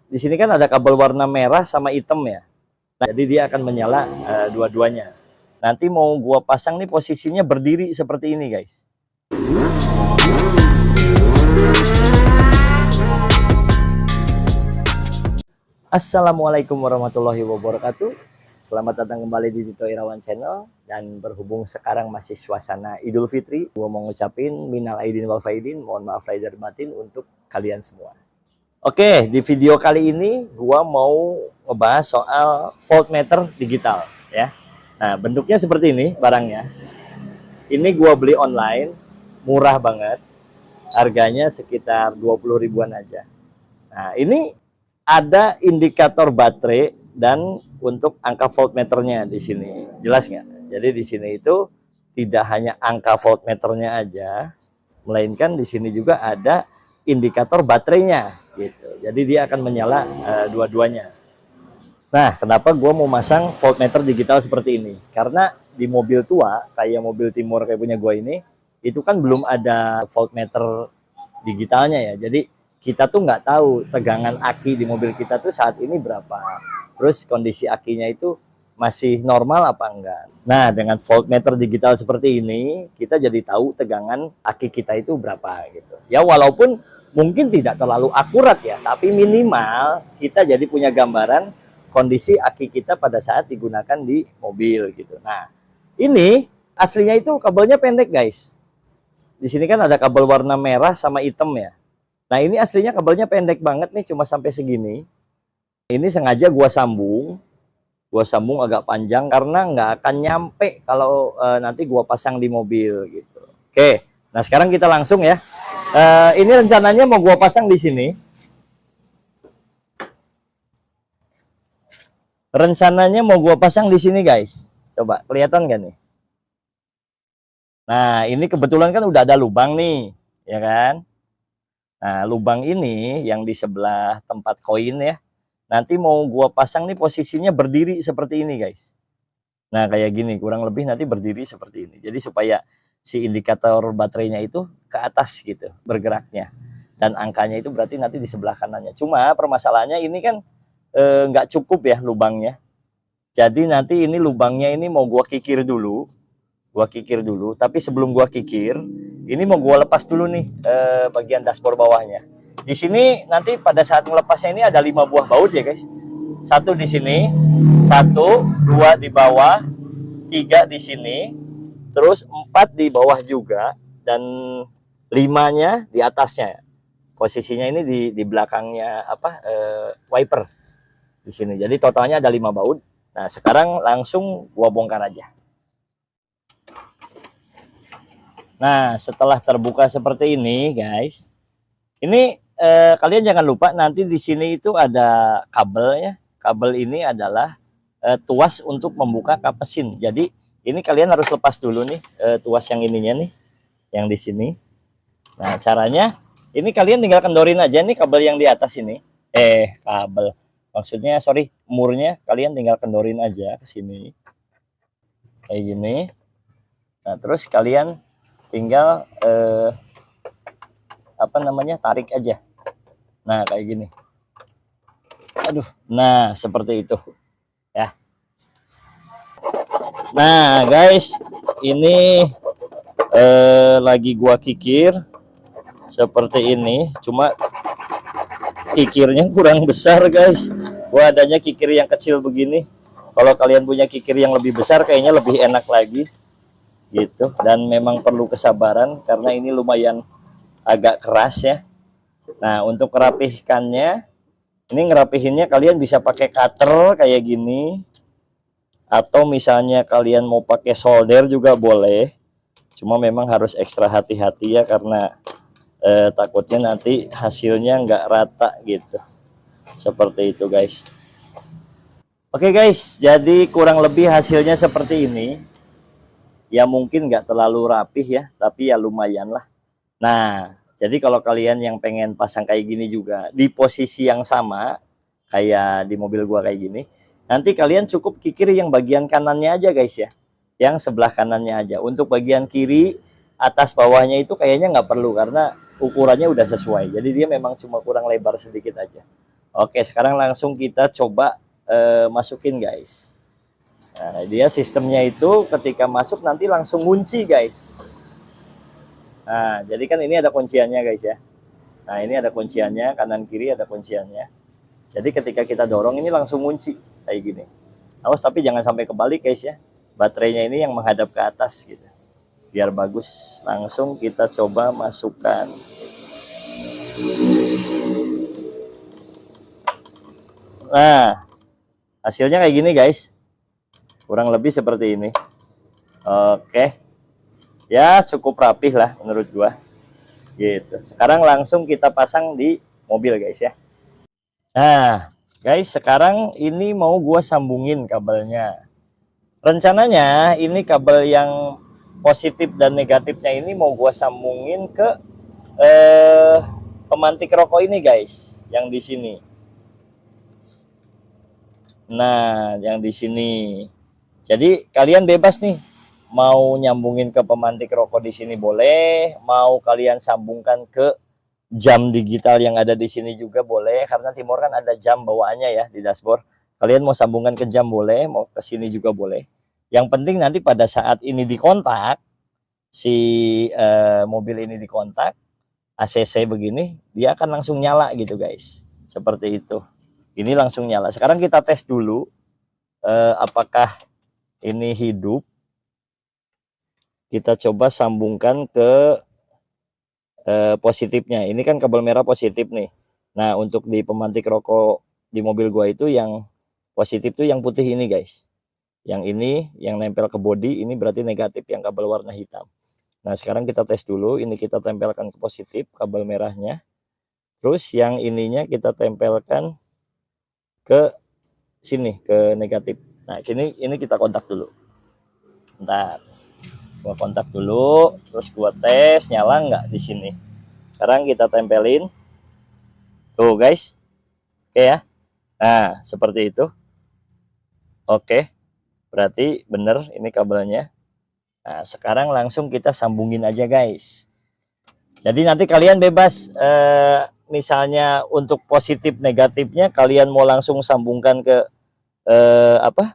di sini kan ada kabel warna merah sama hitam ya. Nah, jadi dia akan menyala dua-duanya. Nanti mau gua pasang nih posisinya berdiri seperti ini, guys. Assalamualaikum warahmatullahi wabarakatuh. Selamat datang kembali di Dito Irawan Channel. Dan berhubung sekarang masih suasana Idul Fitri, gua mau ngucapin minal aidin wal faidin, mohon maaf lahir dan batin untuk kalian semua. Oke, di video kali ini gua mau ngebahas soal voltmeter digital ya. Nah, bentuknya seperti ini barangnya. Ini gua beli online, murah banget. Harganya sekitar 20 ribuan aja. Nah, ini ada indikator baterai dan untuk angka voltmeternya di sini. Jelas nggak? Jadi di sini itu tidak hanya angka voltmeternya aja, melainkan di sini juga ada indikator baterainya gitu. Jadi dia akan menyala dua-duanya. Nah, kenapa gue mau masang voltmeter digital seperti ini? Karena di mobil tua, kayak mobil Timur kayak punya gue ini, itu kan belum ada voltmeter digitalnya ya. Jadi kita tuh nggak tahu tegangan aki di mobil kita tuh saat ini berapa. Terus kondisi akinya itu masih normal apa enggak. Nah, dengan voltmeter digital seperti ini, kita jadi tahu tegangan aki kita itu berapa gitu. Ya walaupun mungkin tidak terlalu akurat ya, tapi minimal kita jadi punya gambaran kondisi aki kita pada saat digunakan di mobil gitu. Nah, ini aslinya itu kabelnya pendek, guys. Di sini kan ada kabel warna merah sama hitam ya. Nah, ini aslinya kabelnya pendek banget nih, cuma sampai segini. Ini sengaja gua sambung agak panjang karena nggak akan nyampe kalau nanti gua pasang di mobil gitu. Oke, nah sekarang kita langsung ya. Ini rencananya mau gua pasang di sini. Rencananya mau gua pasang di sini, guys. Coba kelihatan nggak nih? Nah, ini kebetulan kan udah ada lubang nih, ya kan? Nah, lubang ini yang di sebelah tempat koin ya. Nanti mau gua pasang nih posisinya berdiri seperti ini, guys. Nah, kayak gini, kurang lebih nanti berdiri seperti ini. Jadi supaya si indikator baterainya itu ke atas gitu, bergeraknya. Dan angkanya itu berarti nanti di sebelah kanannya. Cuma permasalahannya ini kan nggak cukup ya lubangnya. Jadi nanti ini lubangnya ini mau gua kikir dulu. Tapi sebelum gua kikir, ini mau gua lepas dulu nih bagian dashboard bawahnya. Di sini nanti pada saat melepasnya ini ada 5 buah baut ya, guys. 1 di sini, 1, 2 di bawah, 3 di sini, terus 4 di bawah juga, dan 5-nya di atasnya. Posisinya ini di belakangnya wiper di sini. Jadi totalnya ada 5 baut. Nah, sekarang langsung gua bongkar aja. Nah, setelah terbuka seperti ini, guys, ini kalian jangan lupa nanti di sini itu ada kabelnya. Kabel ini adalah tuas untuk membuka kap mesin. Jadi ini kalian harus lepas dulu nih tuas yang ininya nih, yang di sini. Nah, caranya ini kalian tinggal kendorin aja nih kabel yang di atas ini. Kabel. Maksudnya sorry, murnya kalian tinggal kendorin aja ke sini. Kayak gini. Nah, terus kalian tinggal tarik aja. Nah, kayak gini. Aduh, nah seperti itu ya. Nah, guys, ini lagi gua kikir seperti ini. Cuma kikirnya kurang besar, guys. Gua adanya kikir yang kecil begini. Kalau kalian punya kikir yang lebih besar kayaknya lebih enak lagi gitu. Dan memang perlu kesabaran karena ini lumayan agak keras ya. Nah, untuk merapihkannya, ini ngerapihinnya kalian bisa pakai cutter kayak gini, atau misalnya kalian mau pakai solder juga boleh. Cuma memang harus ekstra hati-hati ya, karena takutnya nanti hasilnya nggak rata gitu. Seperti itu, guys. Oke, guys, jadi kurang lebih hasilnya seperti ini. Ya mungkin nggak terlalu rapih ya, tapi ya lumayan lah. Nah, jadi kalau kalian yang pengen pasang kayak gini juga di posisi yang sama kayak di mobil gua kayak gini, nanti kalian cukup kikir yang bagian kanannya aja, guys ya, yang sebelah kanannya aja. Untuk bagian kiri atas bawahnya itu kayaknya nggak perlu karena ukurannya udah sesuai. Jadi dia memang cuma kurang lebar sedikit aja. Oke, sekarang langsung kita coba masukin guys. Nah, dia sistemnya itu ketika masuk nanti langsung kunci guys. Nah, jadi kan ini ada kunciannya guys ya. Nah, ini ada kunciannya, kanan kiri ada kunciannya. Jadi ketika kita dorong ini langsung kunci kayak gini. Awas tapi jangan sampai kebalik guys ya. Baterainya ini yang menghadap ke atas gitu. Biar bagus. Langsung kita coba masukkan. Nah, hasilnya kayak gini guys. Kurang lebih seperti ini. Oke. Ya, cukup rapih lah menurut gua. Gitu. Sekarang langsung kita pasang di mobil guys ya. Nah, guys, sekarang ini mau gua sambungin kabelnya. Rencananya ini kabel yang positif dan negatifnya ini mau gua sambungin ke pemantik rokok ini guys, yang di sini. Nah, yang di sini. Jadi kalian bebas nih, mau nyambungin ke pemantik rokok di sini boleh, mau kalian sambungkan ke jam digital yang ada di sini juga boleh, karena Timor kan ada jam bawaannya ya di dashboard. Kalian mau sambungkan ke jam boleh, mau ke sini juga boleh. Yang penting nanti pada saat ini dikontak, si mobil ini dikontak, ACC begini, dia akan langsung nyala gitu guys. Seperti itu. Ini langsung nyala. Sekarang kita tes dulu apakah ini hidup. Kita coba sambungkan ke positifnya. Ini kan kabel merah positif nih. Nah, untuk di pemantik rokok di mobil gua itu yang positif tuh yang putih ini guys. Yang ini yang nempel ke bodi ini berarti negatif, yang kabel warna hitam. Nah, sekarang kita tes dulu. Ini kita tempelkan ke positif kabel merahnya. Terus yang ininya kita tempelkan ke sini, ke negatif. Nah, ini kita kontak dulu. Bentar. Gua kontak dulu, terus gua tes nyala nggak di sini. Sekarang kita tempelin. Tuh, guys. Oke ya. Nah, seperti itu. Oke. Berarti bener ini kabelnya. Nah, sekarang langsung kita sambungin aja, guys. Jadi nanti kalian bebas misalnya untuk positif negatifnya kalian mau langsung sambungkan ke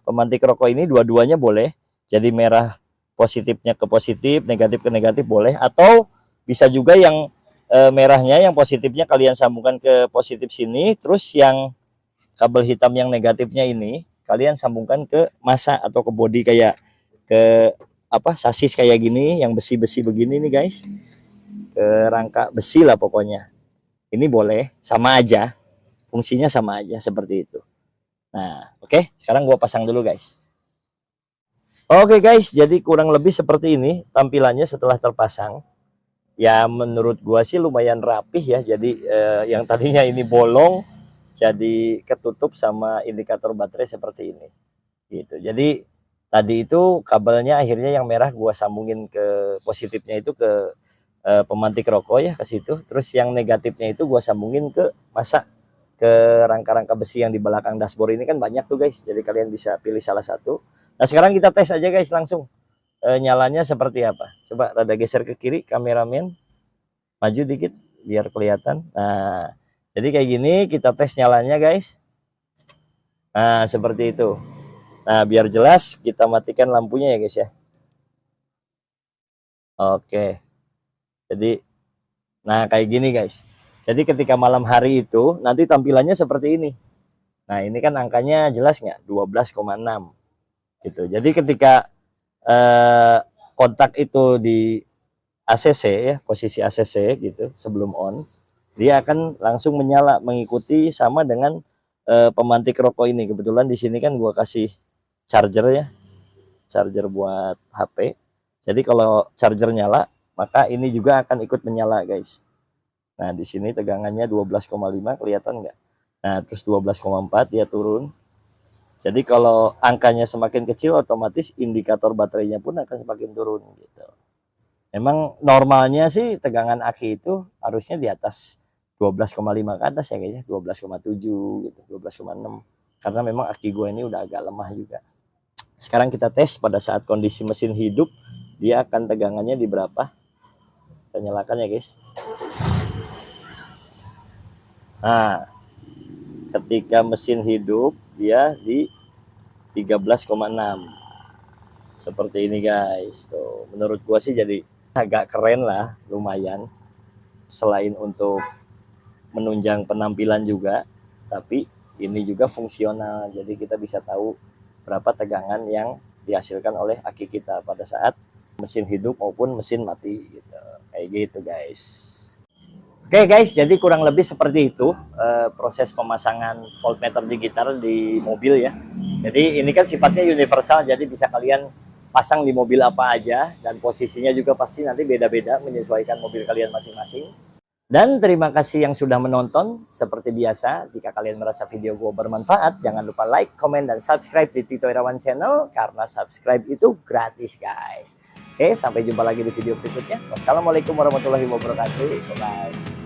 pemantik rokok ini, dua-duanya boleh. Jadi merah positifnya ke positif, negatif ke negatif boleh, atau bisa juga yang merahnya yang positifnya kalian sambungkan ke positif sini, terus yang kabel hitam yang negatifnya ini kalian sambungkan ke masa atau ke bodi, kayak ke sasis kayak gini yang besi-besi begini nih guys, ke rangka besi lah pokoknya. Ini boleh, sama aja fungsinya, sama aja seperti itu. Nah, oke, sekarang gua pasang dulu guys. Oke guys, jadi kurang lebih seperti ini tampilannya setelah terpasang. Ya menurut gua sih lumayan rapih ya. Jadi yang tadinya ini bolong jadi ketutup sama indikator baterai seperti ini. Gitu. Jadi tadi itu kabelnya akhirnya yang merah gua sambungin ke positifnya itu ke pemantik rokok ya, ke situ. Terus yang negatifnya itu gua sambungin ke masa, ke rangka-rangka besi yang di belakang dashboard ini kan banyak tuh guys. Jadi kalian bisa pilih salah satu. Nah, sekarang kita tes aja guys langsung. Nyalanya seperti apa. Coba rada geser ke kiri kameramen. Maju dikit biar kelihatan. Nah, jadi kayak gini kita tes nyalanya guys. Nah, seperti itu. Nah, biar jelas kita matikan lampunya ya guys ya. Oke. Jadi nah kayak gini guys. Jadi ketika malam hari itu nanti tampilannya seperti ini. Nah, ini kan angkanya jelas nggak? 12,6 gitu. Jadi ketika kontak itu di ACC ya, posisi ACC gitu sebelum on, dia akan langsung menyala mengikuti sama dengan pemantik rokok ini. Kebetulan di sini kan gua kasih charger ya, charger buat HP. Jadi kalau charger nyala, maka ini juga akan ikut menyala guys. Nah, di sini tegangannya 12,5 kelihatan nggak? Nah, terus 12,4 dia turun. Jadi kalau angkanya semakin kecil otomatis indikator baterainya pun akan semakin turun gitu. Memang normalnya sih tegangan aki itu harusnya di atas 12,5 ke atas ya kayaknya, 12,7 gitu, 12,6. Karena memang aki gue ini udah agak lemah juga. Sekarang kita tes pada saat kondisi mesin hidup, dia akan tegangannya di berapa. Kita nyalakan ya guys. Nah, Ketika mesin hidup dia di 13,6. Seperti ini guys. Tuh, menurut gua sih jadi agak keren lah, lumayan. Selain untuk menunjang penampilan juga, tapi ini juga fungsional. Jadi kita bisa tahu berapa tegangan yang dihasilkan oleh aki kita pada saat mesin hidup maupun mesin mati gitu. Kayak gitu guys. Oke guys, jadi kurang lebih seperti itu proses pemasangan voltmeter digital di mobil ya. Jadi ini kan sifatnya universal, jadi bisa kalian pasang di mobil apa aja, dan posisinya juga pasti nanti beda-beda menyesuaikan mobil kalian masing-masing. Dan terima kasih yang sudah menonton. Seperti biasa, jika kalian merasa video gue bermanfaat, jangan lupa like, komen, dan subscribe di Tito Irawan Channel, karena subscribe itu gratis guys. Oke, sampai jumpa lagi di video berikutnya. Wassalamualaikum warahmatullahi wabarakatuh. Bye.